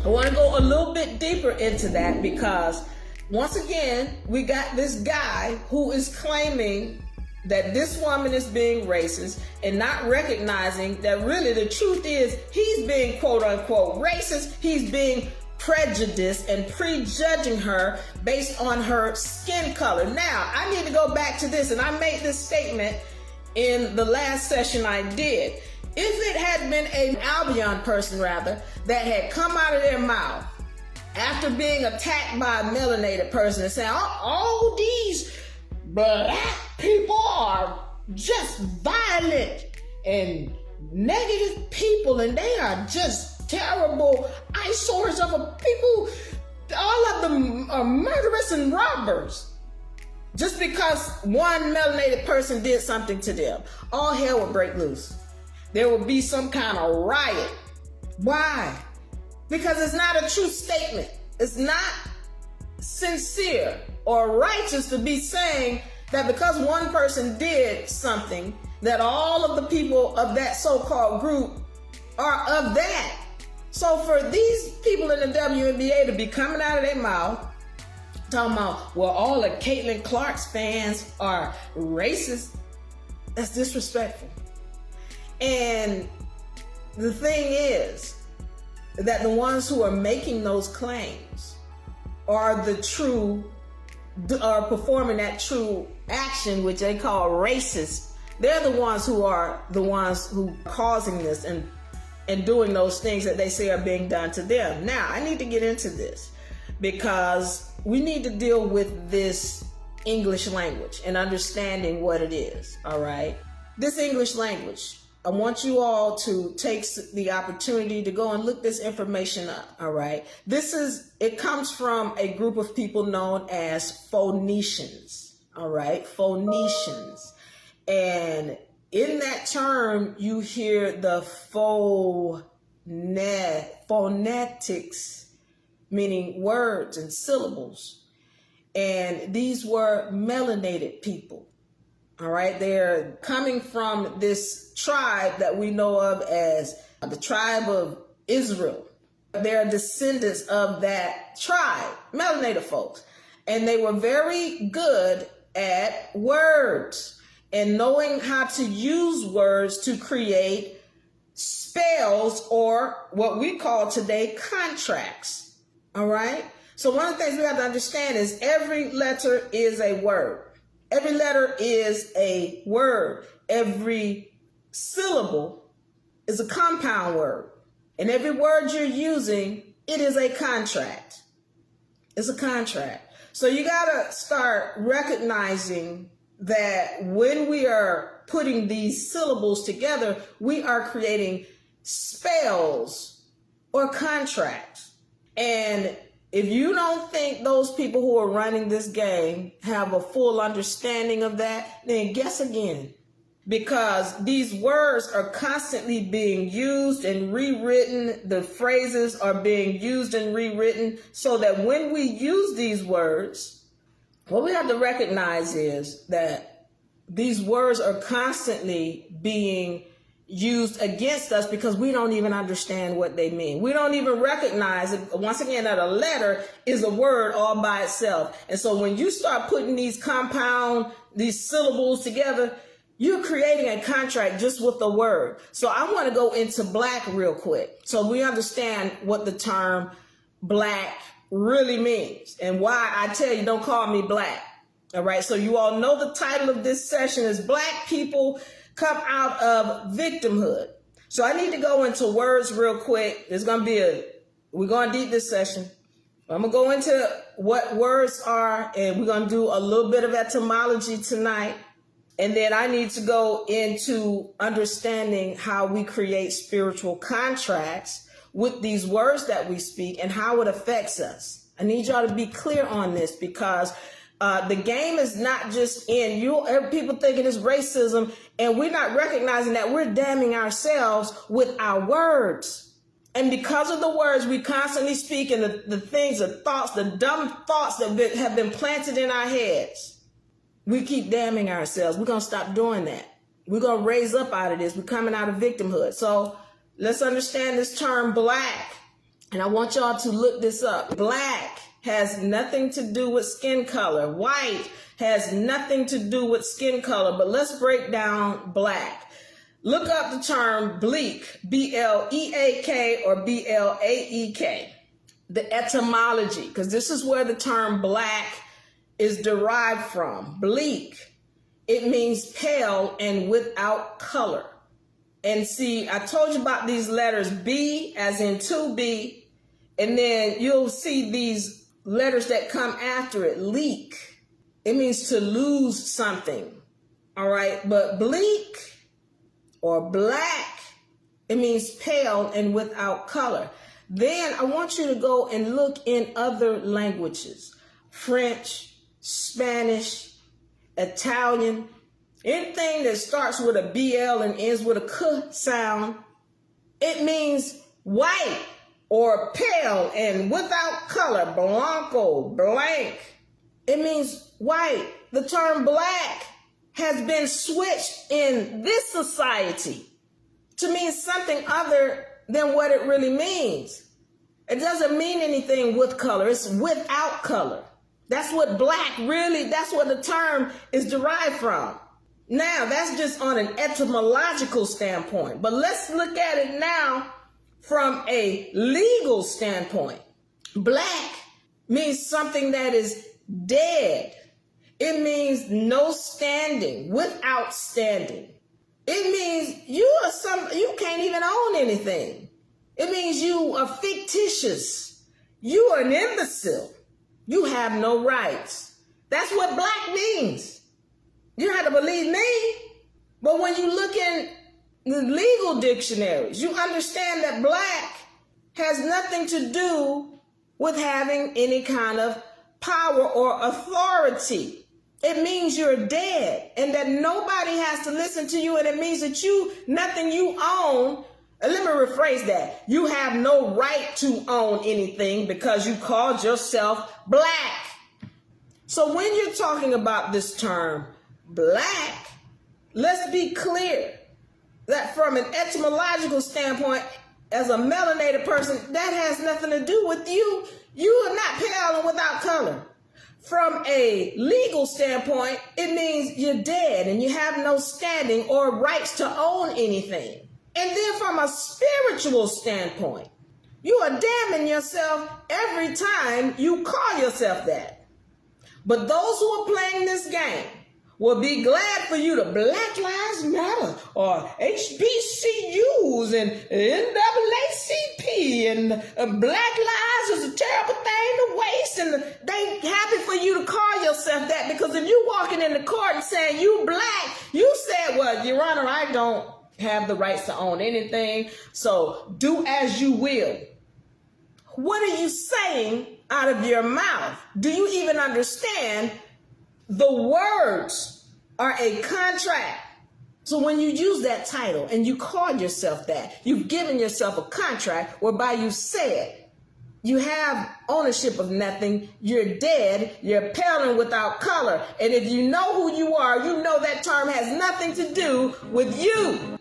I want to go a little bit deeper into that because once again, we got this guy who is claiming that this woman is being racist and not recognizing that really the truth is he's being quote unquote racist. He's being prejudiced and prejudging her based on her skin color. Now, I need to go back to this, and I made this statement in the last session I did. If it had been an Albion person, rather, that had come out of their mouth after being attacked by a melanated person and saying, all these black people are just violent and negative people, and they are just terrible eyesores of a people. All of them are murderers and robbers. Just because one melanated person did something to them, all hell would break loose. There would be some kind of riot. Why? Because it's not a true statement. It's not sincere or righteous to be saying that because one person did something, that all of the people of that so-called group are of that. So for these people in the WNBA to be coming out of their mouth, talking about, well, all of Caitlyn Clark's fans are racist, that's disrespectful. And the thing is that the ones who are making those claims are performing that true action, which they call racist. They're the ones who are causing this and doing those things that they say are being done to them. Now, I need to get into this because we need to deal with this English language and understanding what it is, all right? This English language, I want you all to take the opportunity to go and look this information up, all right? It comes from a group of people known as Phoenicians, all right? Phoenicians. And in that term, you hear the phonetics, meaning words and syllables. And these were melanated people. All right, they're coming from this tribe that we know of as the tribe of Israel. They're descendants of that tribe, melanated folks. And they were very good at words and knowing how to use words to create spells, or what we call today contracts. All right. So one of the things we have to understand is every letter is a word. Every letter is a word. Every syllable is a compound word. And every word you're using, it is a contract. It's a contract. So you got to start recognizing that when we are putting these syllables together, we are creating spells or contracts. And if you don't think those people who are running this game have a full understanding of that, then guess again. Because these words are constantly being used and rewritten. The phrases are being used and rewritten so that when we use these words, what we have to recognize is that these words are constantly being used against us because we don't even understand what they mean. We don't even recognize it, once again, that a letter is a word all by itself. And so when you start putting these syllables together, you're creating a contract just with the word. So I want to go into black real quick so we understand what the term black really means and why I tell you don't call me black. All right. So you all know the title of this session is Black People Come Out of Victimhood. So I need to go into words real quick. We're going to deep this session. I'm going to go into what words are, and we're going to do a little bit of etymology tonight. And then I need to go into understanding how we create spiritual contracts with these words that we speak and how it affects us. I need y'all to be clear on this because the game is not just in people thinking it's racism, and we're not recognizing that we're damning ourselves with our words. And because of the words we constantly speak and the things, the thoughts, the dumb thoughts that have been planted in our heads, we keep damning ourselves. We're going to stop doing that. We're going to raise up out of this. We're coming out of victimhood. So let's understand this term black. And I want y'all to look this up. Black has nothing to do with skin color. White has nothing to do with skin color. But let's break down black. Look up the term bleak, B-L-E-A-K or B-L-A-E-K. The etymology, because this is where the term black is derived from. Bleak, it means pale and without color. And see, I told you about these letters, B as in to be, and then you'll see these letters that come after it, leak. It means to lose something, all right? But bleak or black, it means pale and without color. Then I want you to go and look in other languages, French, Spanish, Italian, anything that starts with a BL and ends with a K sound, it means white or pale and without color, blanco, blank. It means white. The term black has been switched in this society to mean something other than what it really means. It doesn't mean anything with color. It's without color. That's what black really, that's what the term is derived from. Now, that's just on an etymological standpoint. But let's look at it now from a legal standpoint. Black means something that is dead. It means no standing, without standing. It means you can't even own anything. It means you are fictitious. You are an imbecile. You have no rights. That's what black means. You don't have to believe me. But when you look in the legal dictionaries, you understand that black has nothing to do with having any kind of power or authority. It means you're dead and that nobody has to listen to you. And it means that nothing you own. Let me rephrase that. You have no right to own anything because you called yourself black. So when you're talking about this term black, let's be clear that from an etymological standpoint, as a melanated person, that has nothing to do with you. You are not pale and without color. From a legal standpoint, it means you're dead and you have no standing or rights to own anything. And then from a spiritual standpoint, you are damning yourself every time you call yourself that. But those who are playing this game will be glad for you to Black Lives Matter or HBCUs and NAACP and Black Lives is a terrible thing to waste, and they happy for you to call yourself that, because if you walking in the court and saying you black, you said, well, Your Honor, I don't have the rights to own anything, so do as you will. What are you saying out of your mouth? Do you even understand? The words are a contract. So when you use that title and you call yourself that, you've given yourself a contract whereby you said you have ownership of nothing, you're dead, you're pale and without color. And if you know who you are, you know that term has nothing to do with you.